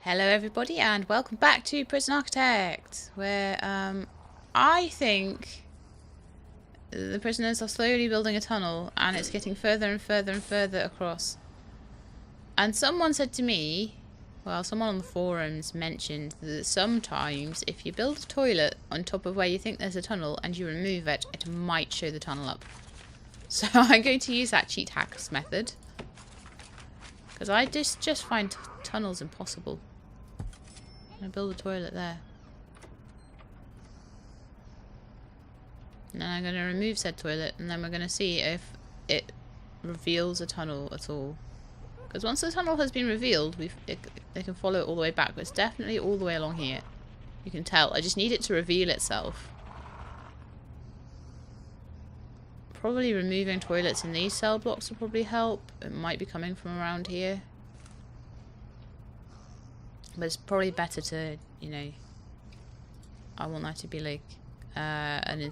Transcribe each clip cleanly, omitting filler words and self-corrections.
Hello everybody and welcome back to Prison Architect, where I think the prisoners are slowly building a tunnel and it's getting further and further and further across. And someone said to me, well, someone on the forums mentioned that sometimes if you build a toilet on top of where you think there's a tunnel and you remove it, it might show the tunnel up. So I'm going to use that cheat hacks method, because I just find tunnels impossible. I'm going to build a toilet there. And then I'm going to remove said toilet, and then we're going to see if it reveals a tunnel at all. Because once the tunnel has been revealed, they can follow it all the way back. But it's definitely all the way along here. You can tell. I just need it to reveal itself. Probably removing toilets in these cell blocks will probably help. It might be coming from around here. But it's probably better to, you know, I want that to be like a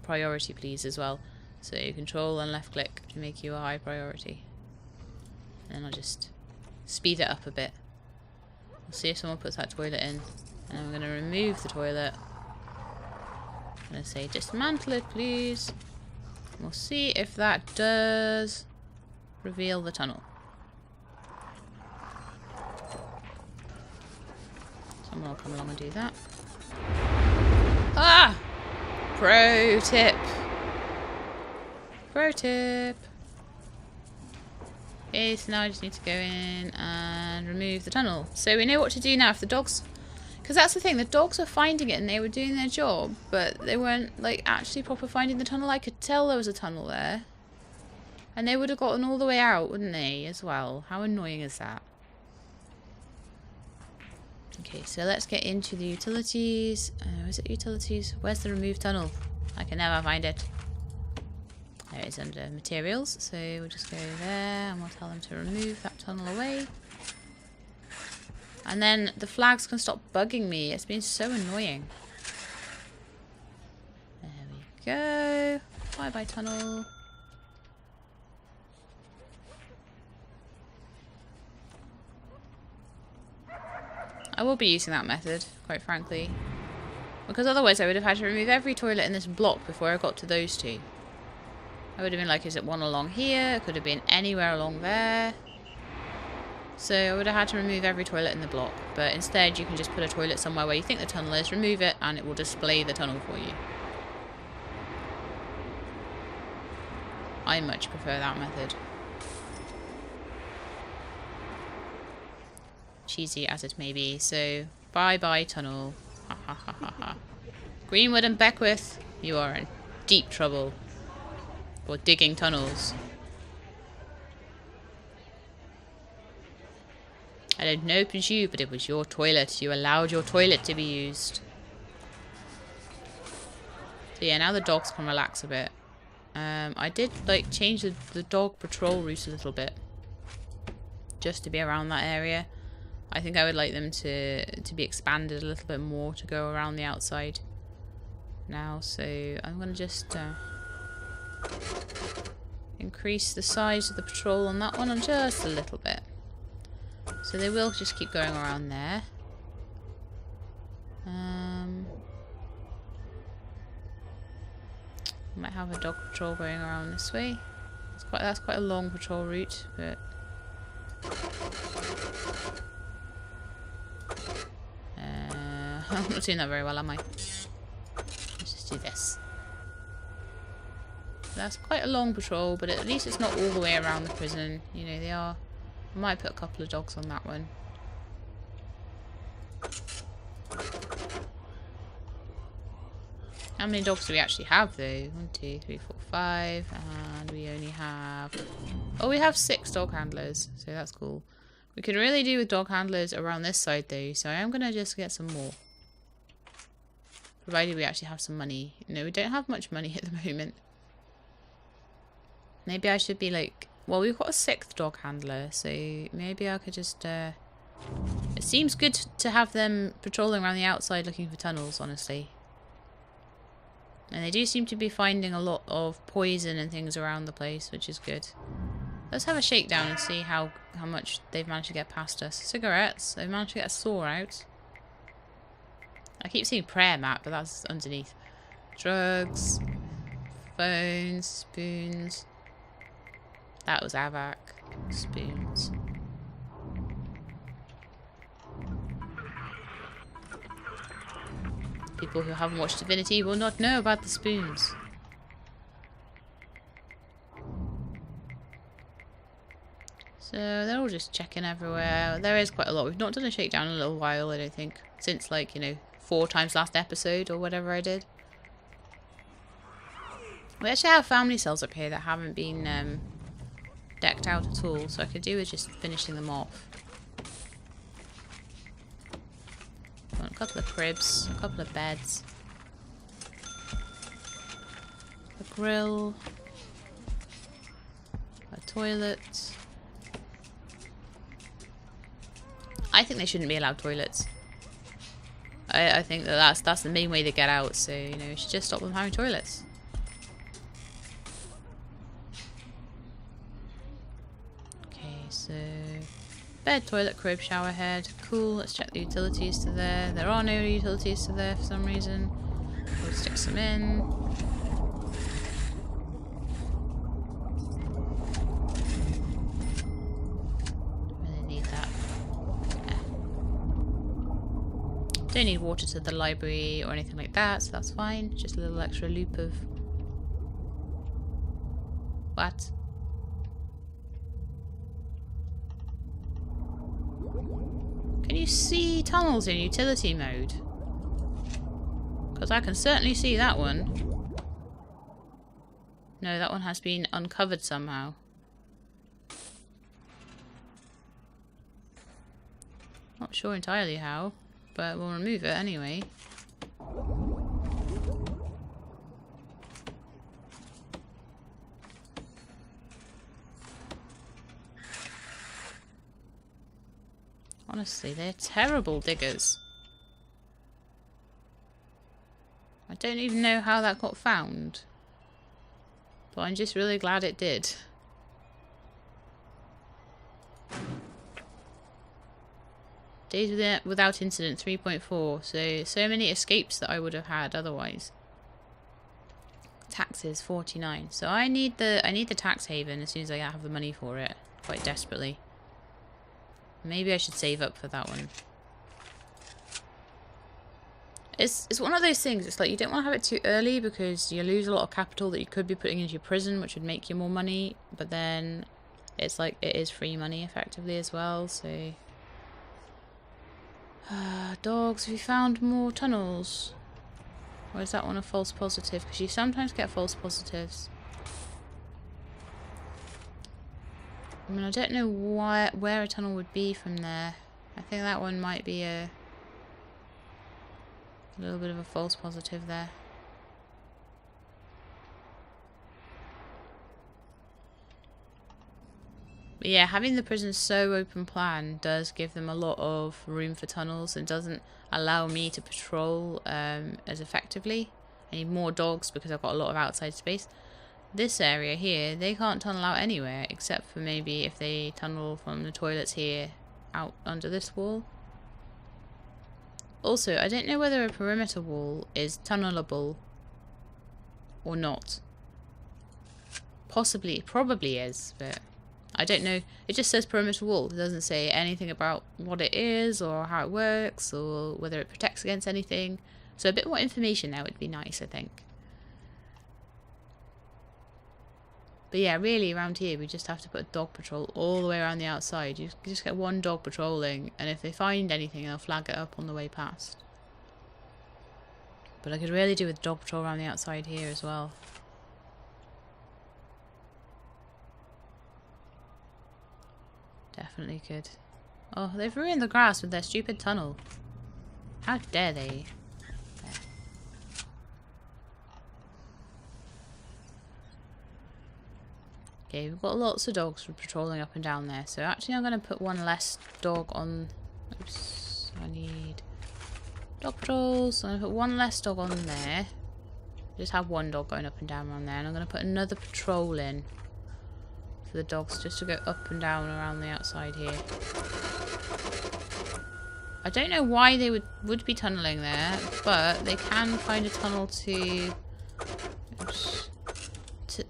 priority please as well. So you control and left click to make you a high priority. And I'll just speed it up a bit. We'll see if someone puts that toilet in. And I'm going to remove the toilet. I'm going to say dismantle it please. And we'll see if that does reveal the tunnel. Someone will come along and do that. Ah! Pro tip. Pro tip. Okay, so now I just need to go in and remove the tunnel. So we know what to do now if the dogs... Because that's the thing, the dogs were finding it and they were doing their job, but they weren't like actually proper finding the tunnel. I could tell there was a tunnel there. And they would have gotten all the way out, wouldn't they, as well? How annoying is that? Okay, so let's get into the utilities. Is it utilities? Where's the remove tunnel? I can never find it. There it is under materials. So we'll just go there and we'll tell them to remove that tunnel away. And then the flags can stop bugging me. It's been so annoying. There we go. Bye bye tunnel. I will be using that method, quite frankly. Because otherwise I would have had to remove every toilet in this block before I got to those two. I would have been like, is it one along here? It could have been anywhere along there. So I would have had to remove every toilet in the block. But instead you can just put a toilet somewhere where you think the tunnel is, remove it, and it will display the tunnel for you. I much prefer that method. Cheesy as it may be, so bye bye tunnel. Ha ha ha ha ha. Greenwood and Beckwith, you are in deep trouble for digging tunnels. I don't know if it was you, but it was your toilet. You allowed your toilet to be used. So yeah, now the dogs can relax a bit. I did like change the dog patrol route a little bit, just to be around that area. I think I would like them to be expanded a little bit more to go around the outside now. So I'm going to just increase the size of the patrol on that one just a little bit. So they will just keep going around there. Might have a dog patrol going around this way. That's quite a long patrol route, but... I'm not doing that very well, am I? Let's just do this. That's quite a long patrol, but at least it's not all the way around the prison. You know, they are... I might put a couple of dogs on that one. How many dogs do we actually have, though? 1, 2, 3, 4, 5. And we only have... Oh, we have 6 dog handlers, so that's cool. We could really do with dog handlers around this side, though, so I am going to just get some more. Provided we actually have some money. No, we don't have much money at the moment. Maybe I should be like... Well, we've got a 6th dog handler, so maybe I could just... It seems good to have them patrolling around the outside looking for tunnels, honestly. And they do seem to be finding a lot of poison and things around the place, which is good. Let's have a shakedown and see how much they've managed to get past us. Cigarettes. They've managed to get a saw out. I keep seeing prayer mat, but that's underneath. Drugs. Phones. Spoons. That was Avac. Spoons. People who haven't watched Divinity will not know about the spoons. So they're all just checking everywhere. There is quite a lot. We've not done a shakedown in a little while, I don't think. Since, like, you know, 4 times last episode or whatever I did. We actually have family cells up here that haven't been decked out at all. So I could do with just finishing them off. Got a couple of cribs, a couple of beds. A grill. A toilet. I think they shouldn't be allowed toilets. I think that that's the main way they get out, so, you know, we should just stop them having toilets. Okay, so bed, toilet, crib, shower head. Cool, let's check the utilities to there. There are no utilities to there for some reason. We'll stick some in. Don't need water to the library or anything like that, so that's fine. Just a little extra loop of... What? Can you see tunnels in utility mode? Because I can certainly see that one. No, that one has been uncovered somehow. Not sure entirely how. But we'll remove it anyway. Honestly, they're terrible diggers. I don't even know how that got found. But I'm just really glad it did. Days without incident 3.4. So many escapes that I would have had otherwise. Taxes 49. So I need the tax haven as soon as I have the money for it, quite desperately. Maybe I should save up for that one. It's one of those things. It's like you don't want to have it too early because you lose a lot of capital that you could be putting into your prison, which would make you more money. But then it's like it is free money effectively as well. So. Dogs, have you found more tunnels? Or is that one a false positive? Because you sometimes get false positives. I mean, I don't know where a tunnel would be from there. I think that one might be a little bit of a false positive there. But yeah, having the prison so open plan does give them a lot of room for tunnels and doesn't allow me to patrol as effectively. I need more dogs because I've got a lot of outside space. This area here, they can't tunnel out anywhere except for maybe if they tunnel from the toilets here out under this wall. Also, I don't know whether a perimeter wall is tunnelable or not. Possibly, probably is, but I don't know. It just says perimeter wall. It doesn't say anything about what it is or how it works or whether it protects against anything. So a bit more information there would be nice, I think. But yeah, really around here we just have to put a dog patrol all the way around the outside. You just get one dog patrolling, and if they find anything they'll flag it up on the way past. But I could really do with dog patrol around the outside here as well. Definitely could. Oh, they've ruined the grass with their stupid tunnel. How dare they? There. Okay, we've got lots of dogs patrolling up and down there. So actually I'm going to put one less dog on... Oops, I need dog patrols. So I'm going to put one less dog on there. Just have one dog going up and down around there. And I'm going to put another patrol in for the dogs just to go up and down around the outside here. I don't know why they would be tunneling there, but they can find a tunnel to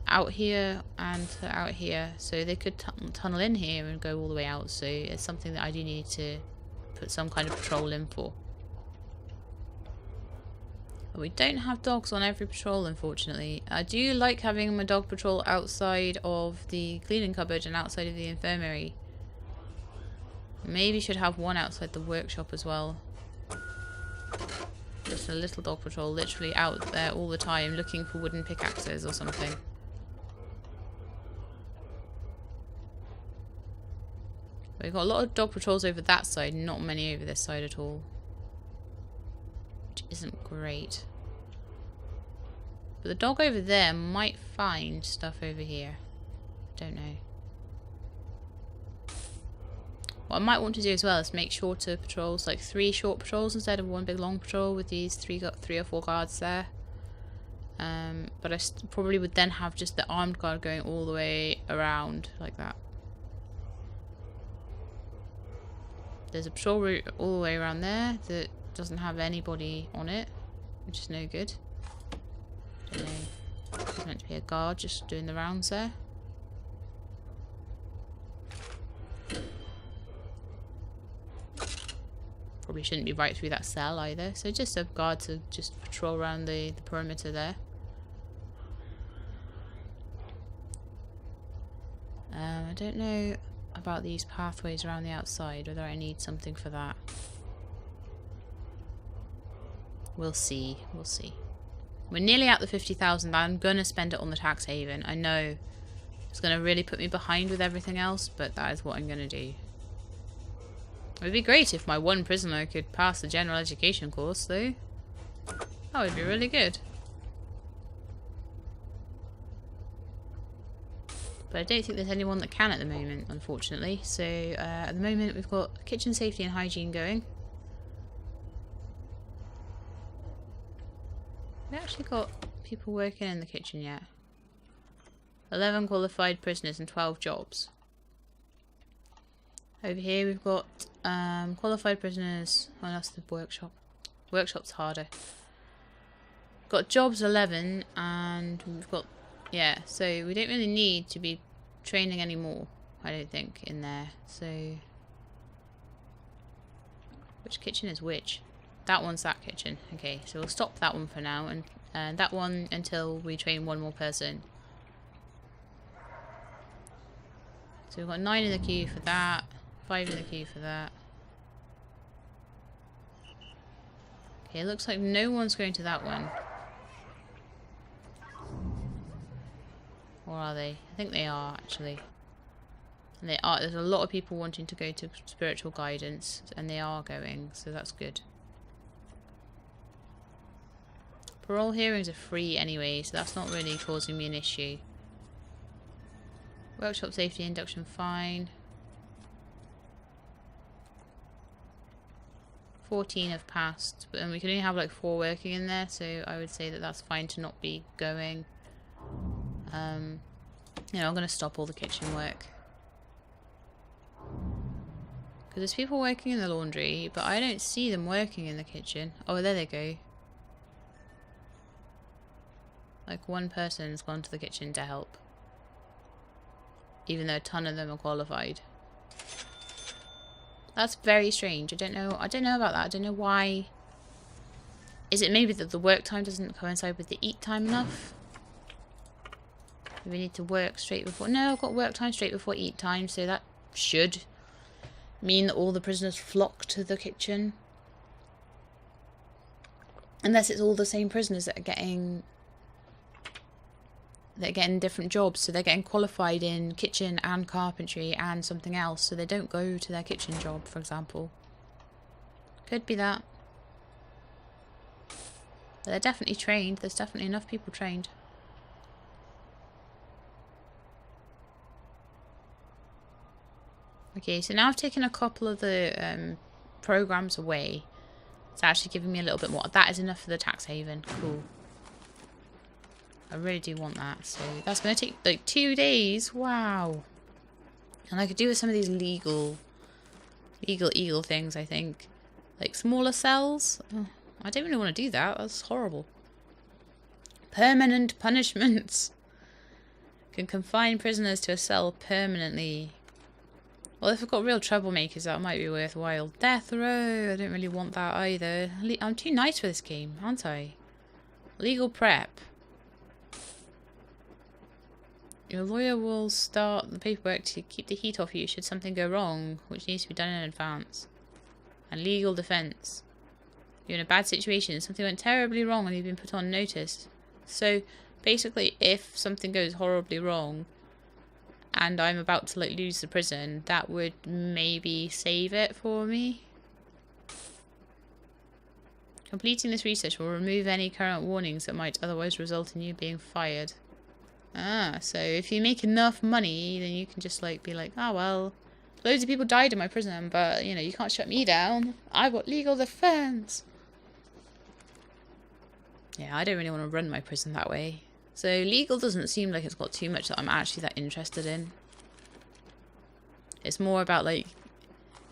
out here and to out here, so they could tunnel in here and go all the way out. So it's something that I do need to put some kind of patrol in for. But we don't have dogs on every patrol, unfortunately. I do like having my dog patrol outside of the cleaning cupboard and outside of the infirmary. Maybe should have one outside the workshop as well. Just a little dog patrol, literally out there all the time looking for wooden pickaxes or something. We've got a lot of dog patrols over that side, not many over this side at all. Which isn't great. But the dog over there might find stuff over here. Don't know. What I might want to do as well is make shorter patrols, like 3 short patrols instead of 1 big long patrol with these 3 or 4 guards there. But I probably would then have just the armed guard going all the way around like that. There's a patrol route all the way around there that doesn't have anybody on it, which is no good. Don't know. There's meant to be a guard just doing the rounds there. Probably shouldn't be right through that cell either. So just a guard to just patrol around the perimeter there. I don't know about these pathways around the outside, whether I need something for that. We'll see. We'll see. We're nearly at the 50,000. I'm going to spend it on the tax haven. I know it's going to really put me behind with everything else, but that is what I'm going to do. It would be great if my one prisoner could pass the general education course, though. That would be really good. But I don't think there's anyone that can at the moment, unfortunately. So at the moment we've got kitchen safety and hygiene going. We actually got people working in the kitchen yet. 11 qualified prisoners and 12 jobs. Over here we've got qualified prisoners. Oh, that's the workshop. Workshop's harder. Got jobs 11 and we've got, yeah, so we don't really need to be training anymore, I don't think, in there. So which kitchen is which? That one's that kitchen. Okay, so we'll stop that one for now and that one until we train one more person. So we've got 9 in the queue for that, 5 in the queue for that. Okay, it looks like no one's going to that one. Or are they? I think they are, actually. And they are. There's a lot of people wanting to go to spiritual guidance, and they are going, so that's good. Parole hearings are free anyway, so that's not really causing me an issue. Workshop safety induction, fine. 14 have passed, but we can only have like 4 working in there, so I would say that that's fine to not be going. You know, I'm going to stop all the kitchen work. Because there's people working in the laundry, but I don't see them working in the kitchen. Oh, there they go. Like, one person's gone to the kitchen to help. Even though a ton of them are qualified. That's very strange. I don't know about that. I don't know why. Is it maybe that the work time doesn't coincide with the eat time enough? We need to work straight before. No, I've got work time straight before eat time, so that should mean that all the prisoners flock to the kitchen. Unless it's all the same prisoners that are getting different jobs, so they're getting qualified in kitchen and carpentry and something else, so they don't go to their kitchen job, for example. Could be that. But they're definitely trained. There's definitely enough people trained. Okay, so now I've taken a couple of the programs away. It's actually giving me a little bit more. That is enough for the tax haven. Cool. I really do want that. So that's going to take like 2 days. Wow. And I could do with some of these legal things, I think. Like smaller cells. Oh, I don't really want to do that. That's horrible. Permanent punishments. Can confine prisoners to a cell permanently. Well, if I've got real troublemakers, that might be worthwhile. Death row. I don't really want that either. I'm too nice for this game, aren't I? Legal prep. Your lawyer will start the paperwork to keep the heat off you should something go wrong, which needs to be done in advance. And legal defense. You're in a bad situation. Something went terribly wrong and you've been put on notice. So, basically, if something goes horribly wrong and I'm about to, like, lose the prison, that would maybe save it for me. Completing this research will remove any current warnings that might otherwise result in you being fired. Ah, so if you make enough money, then you can just, like, be like, oh, well, loads of people died in my prison, but, you know, you can't shut me down. I've got legal defense. Yeah, I don't really want to run my prison that way. So legal doesn't seem like it's got too much that I'm actually that interested in. It's more about, like,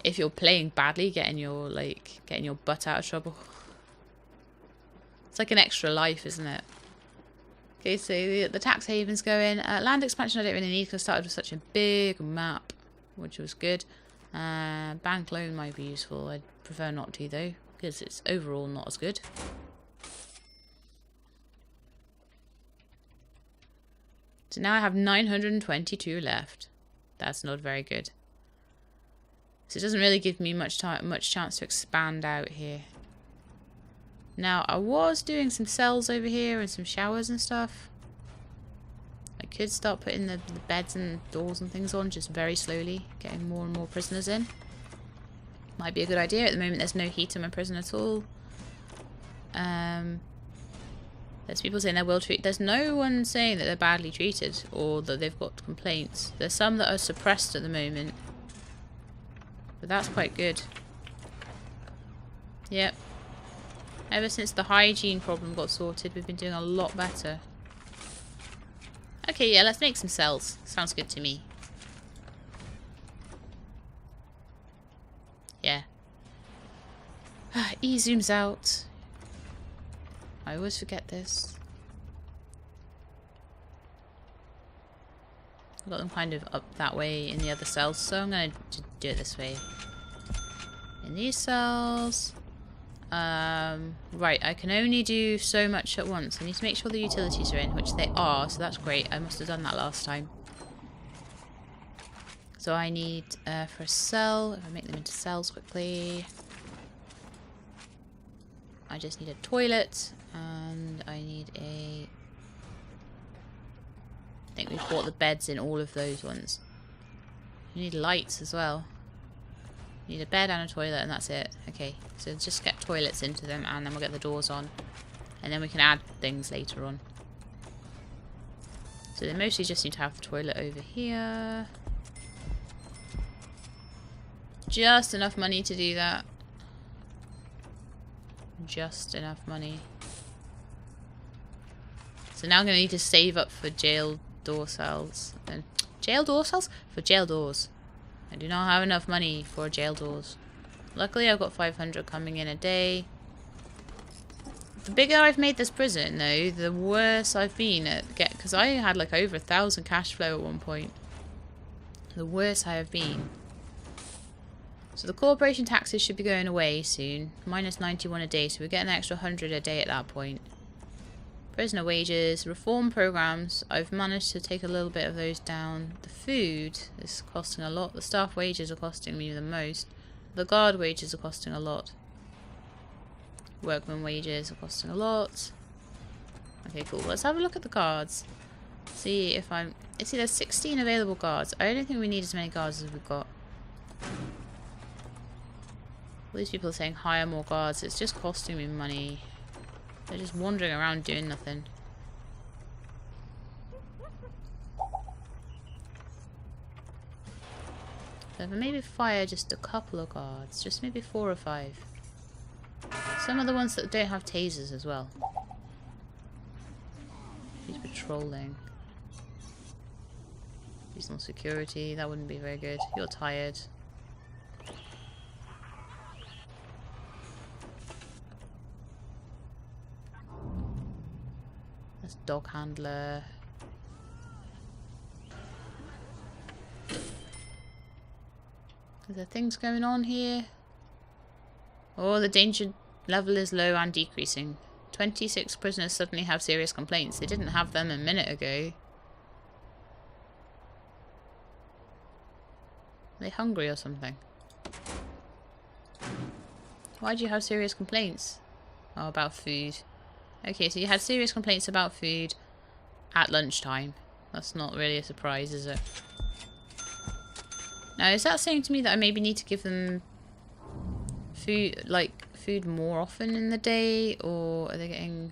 if you're playing badly, getting your butt out of trouble. It's like an extra life, isn't it? Okay, so the tax havens go in. Land expansion I don't really need because I started with such a big map, which was good. Bank loan might be useful. I'd prefer not to, though, because it's overall not as good. So now I have 922 left. That's not very good. So it doesn't really give me much chance to expand out here. Now, I was doing some cells over here and some showers and stuff. I could start putting the beds and doors and things on just very slowly, getting more and more prisoners in. Might be a good idea. At the moment, there's no heat in my prison at all. There's people saying they're well treated. There's no one saying that they're badly treated or that they've got complaints. There's some that are suppressed at the moment. But that's quite good. Yep. Ever since the hygiene problem got sorted, we've been doing a lot better. Okay, yeah, let's make some cells. Sounds good to me. Yeah. E zooms out. I always forget this. I've got them kind of up that way in the other cells, so I'm going to do it this way. In these cells... right, I can only do so much at once. I need to make sure the utilities are in, which they are, so that's great. I must have done that last time. So I need, for a cell, if I make them into cells quickly, I just need a toilet, and I need a... I think we've bought the beds in all of those ones. You need lights as well. You need a bed and a toilet, and that's it. Okay, so just get toilets into them, and then we'll get the doors on. And then we can add things later on. So they mostly just need to have the toilet over here. Just enough money to do that. Just enough money. So now I'm going to need to save up for jail door cells. And jail door cells? For jail doors. I do not have enough money for jail doors. Luckily I've got 500 coming in a day. The bigger I've made this prison though, the worse I've been at because I had like over 1,000 cash flow at one point. The worse I have been. So the corporation taxes should be going away soon. Minus 91 a day, so we get an extra 100 a day at that point. Prisoner wages, reform programs. I've managed to take a little bit of those down. The food is costing a lot. The staff wages are costing me the most. The guard wages are costing a lot. Workman wages are costing a lot. Okay, cool. Let's have a look at the guards. See if I'm... See, there's 16 available guards. I don't think we need as many guards as we've got. All these people are saying hire more guards. It's just costing me money. They're just wandering around doing nothing. So if I maybe fire just a couple of guards, just maybe 4 or 5. Some of the ones that don't have tasers as well. He's patrolling. Seasonal security, that wouldn't be very good. You're tired. That's dog handler. Are there things going on here? Oh, the danger level is low and decreasing. 26 prisoners suddenly have serious complaints. They didn't have them a minute ago. Are they hungry or something? Why do you have serious complaints? Oh, about food. Okay, so you had serious complaints about food at lunchtime. That's not really a surprise, is it? Now, is that saying to me that I maybe need to give them food, like, food more often in the day? Or are they getting...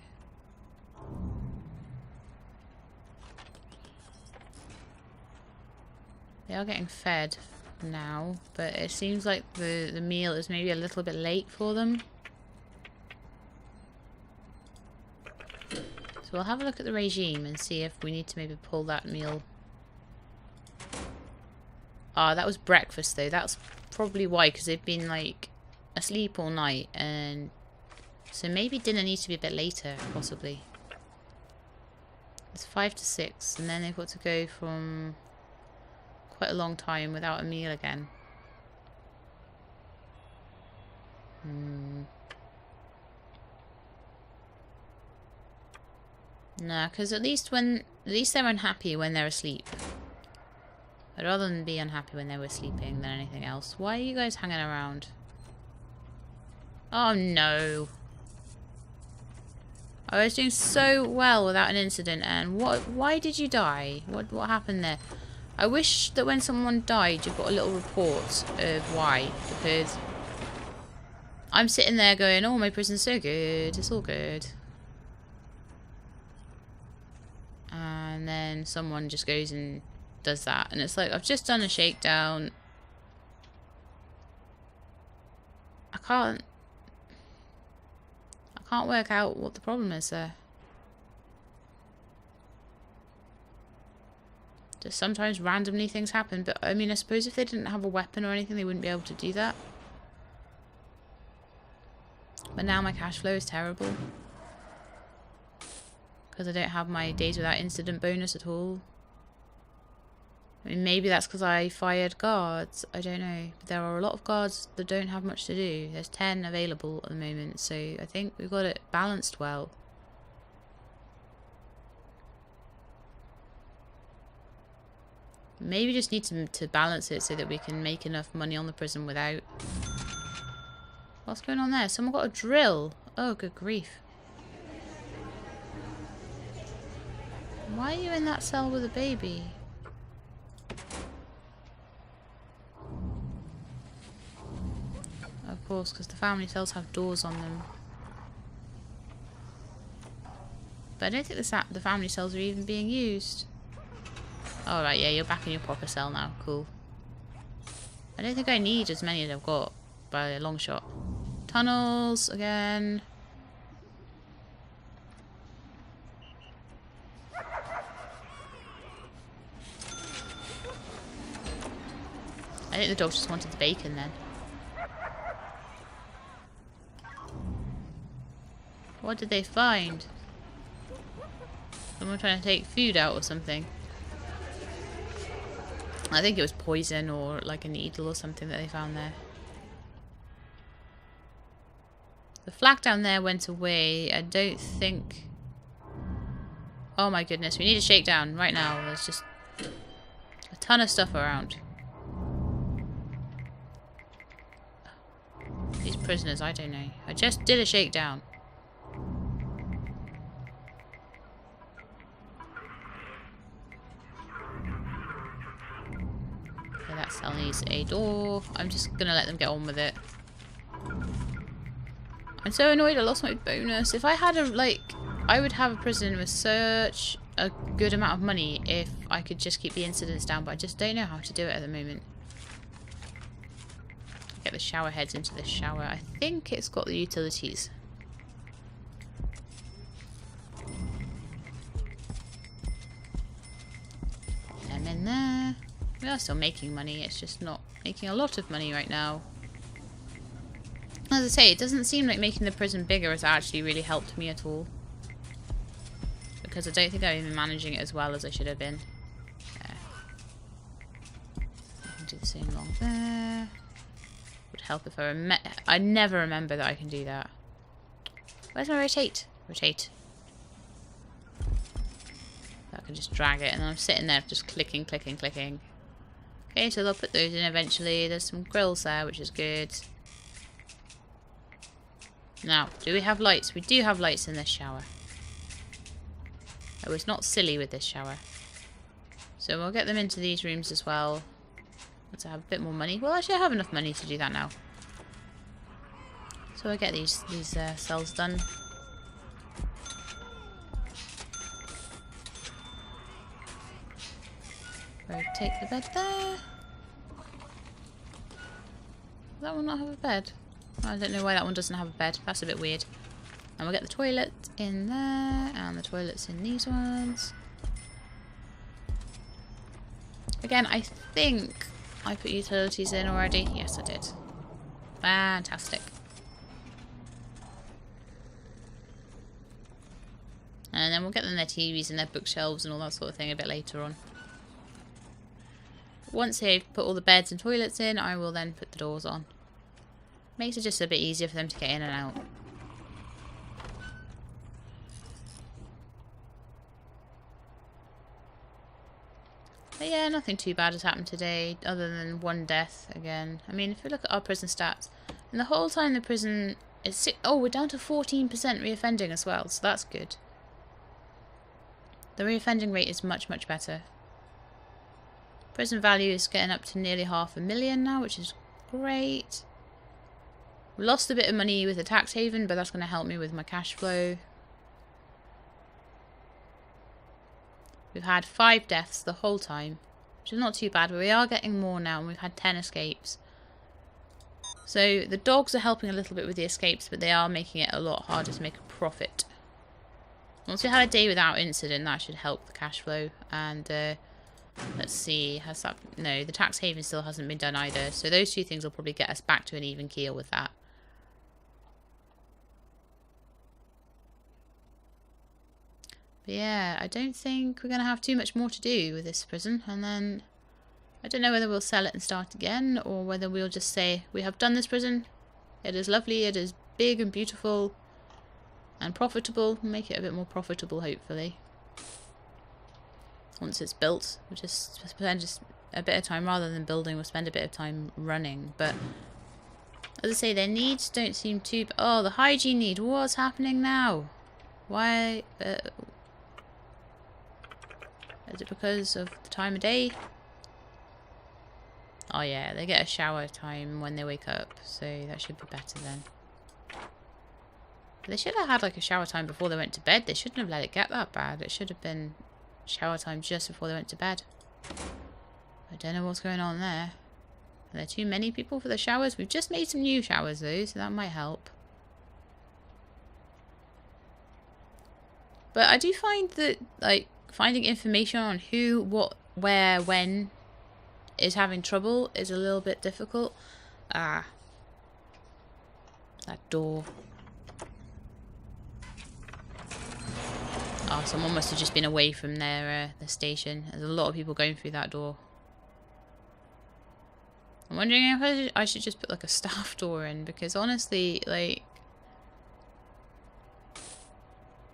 They are getting fed now, but it seems like the meal is maybe a little bit late for them. So we'll have a look at the regime and see if we need to maybe pull that meal. Ah, that was breakfast though. That's probably why, because they've been like asleep all night, and so maybe dinner needs to be a bit later, possibly. It's 5 to 6, and then they've got to go from quite a long time without a meal again. Nah, because at least they're unhappy when they're asleep. I'd rather than be unhappy when they were sleeping than anything else. Why are you guys hanging around? Oh no. I was doing so well without an incident, and why did you die? What happened there? I wish that when someone died you've got a little report of why, because I'm sitting there going, oh, my prison's so good, it's all good. And then someone just goes and does that, and it's like, I've just done a shakedown. I can't work out what the problem is there. Just sometimes randomly things happen, but I mean, I suppose if they didn't have a weapon or anything they wouldn't be able to do that. But now my cash flow is terrible because I don't have my days without incident bonus at all. I mean, maybe that's because I fired guards. I don't know. But there are a lot of guards that don't have much to do. There's 10 available at the moment, so I think we've got it balanced well. Maybe just need to balance it so that we can make enough money on the prison without... What's going on there? Someone got a drill. Oh, good grief. Why are you in that cell with a baby? Of course, because the family cells have doors on them. But I don't think the family cells are even being used. Alright, yeah, you're back in your proper cell now. Cool. I don't think I need as many as I've got by a long shot. Tunnels again. I think the dog just wanted the bacon then. What did they find? Someone trying to take food out or something. I think it was poison or like a needle or something that they found there. The flag down there went away. I don't think... Oh my goodness, we need a shakedown right now. There's just a ton of stuff around. These prisoners, I don't know. I just did a shakedown. Okay, that cell needs a door. I'm just gonna let them get on with it. I'm so annoyed I lost my bonus. If I had a, like, I would have a prison with such a good amount of money if I could just keep the incidents down, but I just don't know how to do it at the moment. Get the shower heads into this shower. I think it's got the utilities. Them in there. still making money, it's just not making a lot of money right now. As I say, it doesn't seem like making the prison bigger has actually really helped me at all. Because I don't think I've been managing it as well as I should have been. Yeah. I can do the same along there. Would help if I never remember that I can do that. Where's my rotate? Rotate. I can just drag it, and then I'm sitting there just clicking, clicking, clicking. Okay, so they'll put those in eventually. There's some grills there, which is good. Now, do we have lights? We do have lights in this shower. I was not silly with this shower. So we'll get them into these rooms as well. Let's have a bit more money. Well, actually I have enough money to do that now. So I'll get these cells done. Rotate the bed there. Does that one not have a bed? I don't know why that one doesn't have a bed. That's a bit weird. And we'll get the toilet in there, and the toilets in these ones. Again, I think I put utilities in already. Yes, I did. Fantastic. And then we'll get them their TVs and their bookshelves and all that sort of thing a bit later on. Once they've put all the beds and toilets in, I will then put the doors on. Makes it just a bit easier for them to get in and out. But yeah, nothing too bad has happened today, other than one death again. I mean, if we look at our prison stats, and the whole time the prison is... Oh, we're down to 14% reoffending as well, so that's good. The reoffending rate is much, much better. Prison value is getting up to nearly 500,000 now, which is great. We lost a bit of money with the tax haven, but that's going to help me with my cash flow. We've had 5 deaths the whole time, which is not too bad, but we are getting more now, and we've had 10 escapes. So the dogs are helping a little bit with the escapes, but they are making it a lot harder to make a profit. Once we had a day without incident, that should help the cash flow. And let's see, has that... No, the tax haven still hasn't been done either. So those two things will probably get us back to an even keel with that. But yeah, I don't think we're going to have too much more to do with this prison. And then I don't know whether we'll sell it and start again, or whether we'll just say, we have done this prison. It is lovely, it is big and beautiful and profitable. Make it a bit more profitable, hopefully. Once it's built, we'll just spend a bit of time, rather than building, we'll spend a bit of time running. But as I say, their needs don't seem too... Oh, the hygiene need. What's happening now? Why... Is it because of the time of day? Oh yeah, they get a shower time when they wake up, so that should be better then. They should have had like a shower time before they went to bed. They shouldn't have let it get that bad. It should have been shower time just before they went to bed. I don't know what's going on there. Are there too many people for the showers? We've just made some new showers though, so that might help. But I do find that, like, finding information on who, what, where, when is having trouble is a little bit difficult. Ah. That door. Oh, someone must have just been away from their station. There's a lot of people going through that door. I'm wondering if I should just put like a staff door in, because honestly, like,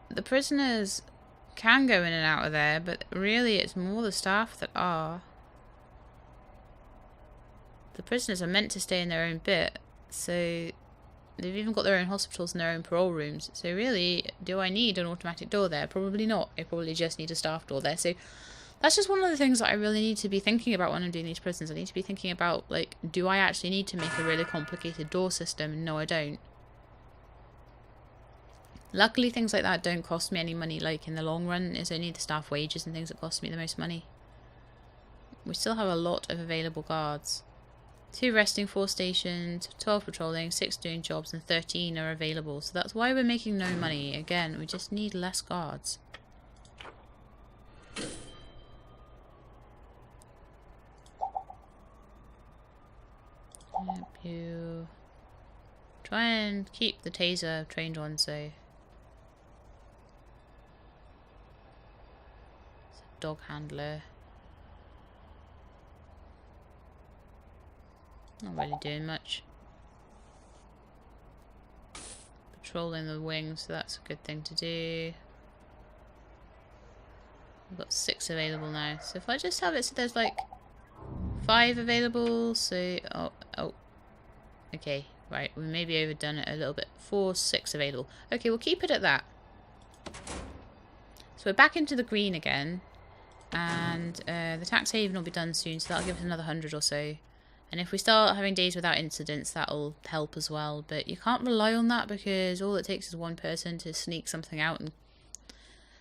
the prisoners can go in and out of there, but really it's more the staff that are. The prisoners are meant to stay in their own bit, so they've even got their own hospitals and their own parole rooms. So really, do I need an automatic door there? Probably not. I probably just need a staff door there. So that's just one of the things that I really need to be thinking about when I'm doing these prisons. I need to be thinking about, like, do I actually need to make a really complicated door system? No, I don't. Luckily, things like that don't cost me any money, like, in the long run. It's only the staff wages and things that cost me the most money. We still have a lot of available guards. 2 resting, 4 stationed, 12 patrolling, 6 doing jobs, and 13 are available. So that's why we're making no money. Again, we just need less guards. to try and keep the taser trained on, so it's a dog handler. Not really doing much. Patrolling the wings, so that's a good thing to do. We've got 6 available now. So if I just have it so there's like 5 available, so oh okay, right, we maybe overdone it a little bit. 4, 6 available. Okay, we'll keep it at that. So we're back into the green again, and the tax haven will be done soon, so that'll give us another 100 or so. And if we start having days without incidents, that'll help as well. But you can't rely on that, because all it takes is one person to sneak something out and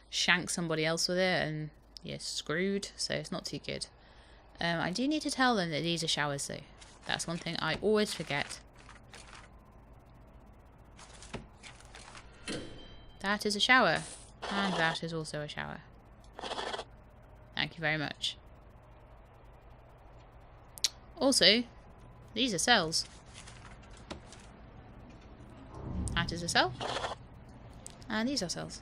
shank somebody else with it, and you're screwed. So it's not too good. I do need to tell them that these are showers, though. That's one thing I always forget. That is a shower. And that is also a shower. Thank you very much. Also, these are cells. That is a cell. And these are cells.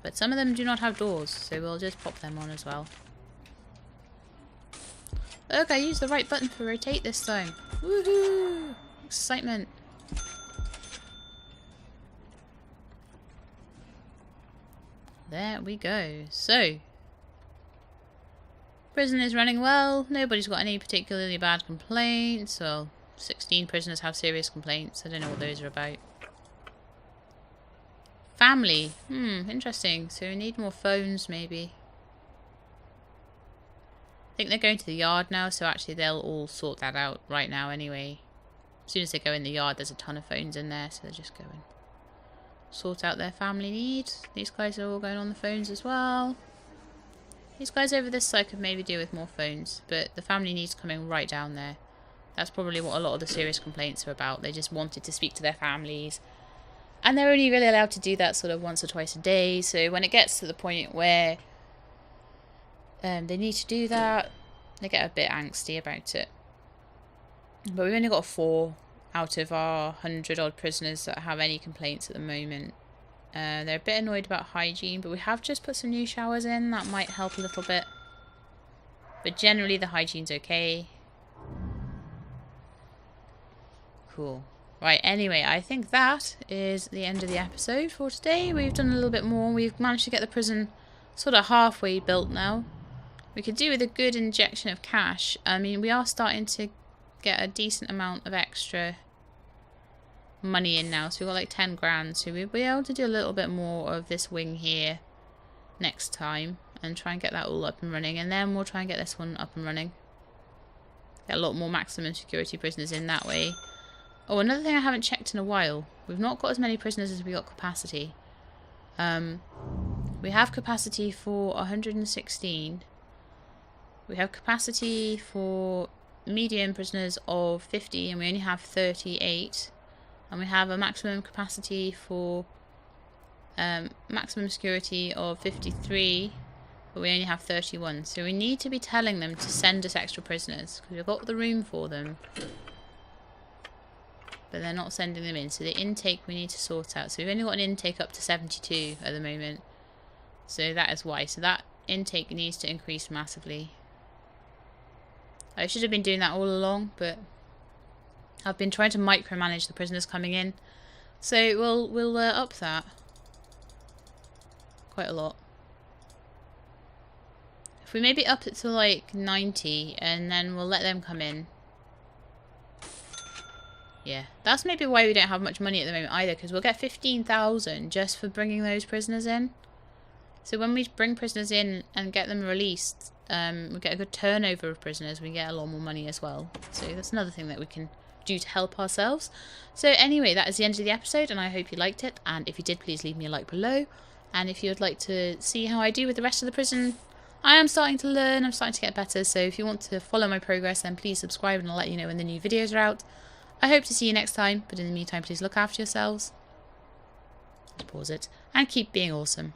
But some of them do not have doors, so we'll just pop them on as well. Look, I used the right button for rotate this time. Woohoo! Excitement. There we go. So, prison is running well. Nobody's got any particularly bad complaints. Well, 16 prisoners have serious complaints. I don't know what those are about. Family. Interesting. So we need more phones, maybe. I think they're going to the yard now, so actually they'll all sort that out right now anyway. As soon as they go in the yard, there's a ton of phones in there, so they're just going sort out their family needs. These guys are all going on the phones as well. These guys over this side could maybe do with more phones, but the family needs coming right down there. That's probably what a lot of the serious complaints are about. They just wanted to speak to their families. And they're only really allowed to do that sort of once or twice a day. So when it gets to the point where they need to do that, they get a bit angsty about it. But we've only got 4 out of our 100 odd prisoners that have any complaints at the moment. They're a bit annoyed about hygiene, but we have just put some new showers in. That might help a little bit. But generally the hygiene's okay. Cool. Right, anyway, I think that is the end of the episode for today. We've done a little bit more. We've managed to get the prison sort of halfway built now. We could do with a good injection of cash. I mean, we are starting to get a decent amount of extra money in now. So we've got like 10 grand. So we'll be able to do a little bit more of this wing here next time. And try and get that all up and running. And then we'll try and get this one up and running. Get a lot more maximum security prisoners in that way. Oh, another thing I haven't checked in a while. We've not got as many prisoners as we got capacity. We have capacity for 116. We have capacity for medium prisoners of 50, and we only have 38. And we have a maximum capacity for maximum security of 53, but we only have 31. So we need to be telling them to send us extra prisoners, because we've got the room for them. But they're not sending them in. So the intake we need to sort out. So we've only got an intake up to 72 at the moment. So that is why. So that intake needs to increase massively. I should have been doing that all along, but I've been trying to micromanage the prisoners coming in. So we'll up that quite a lot. If we maybe up it to like 90, and then we'll let them come in. Yeah, that's maybe why we don't have much money at the moment either, because we'll get 15,000 just for bringing those prisoners in. So when we bring prisoners in and get them released, we get a good turnover of prisoners, we get a lot more money as well. So that's another thing that we can do to help ourselves. So anyway, that is the end of the episode, and I hope you liked it. And if you did, please leave me a like below. And if you would like to see how I do with the rest of the prison, I am starting to learn, I'm starting to get better. So if you want to follow my progress, then please subscribe and I'll let you know when the new videos are out. I hope to see you next time, but in the meantime, please look after yourselves. Pause it, and keep being awesome.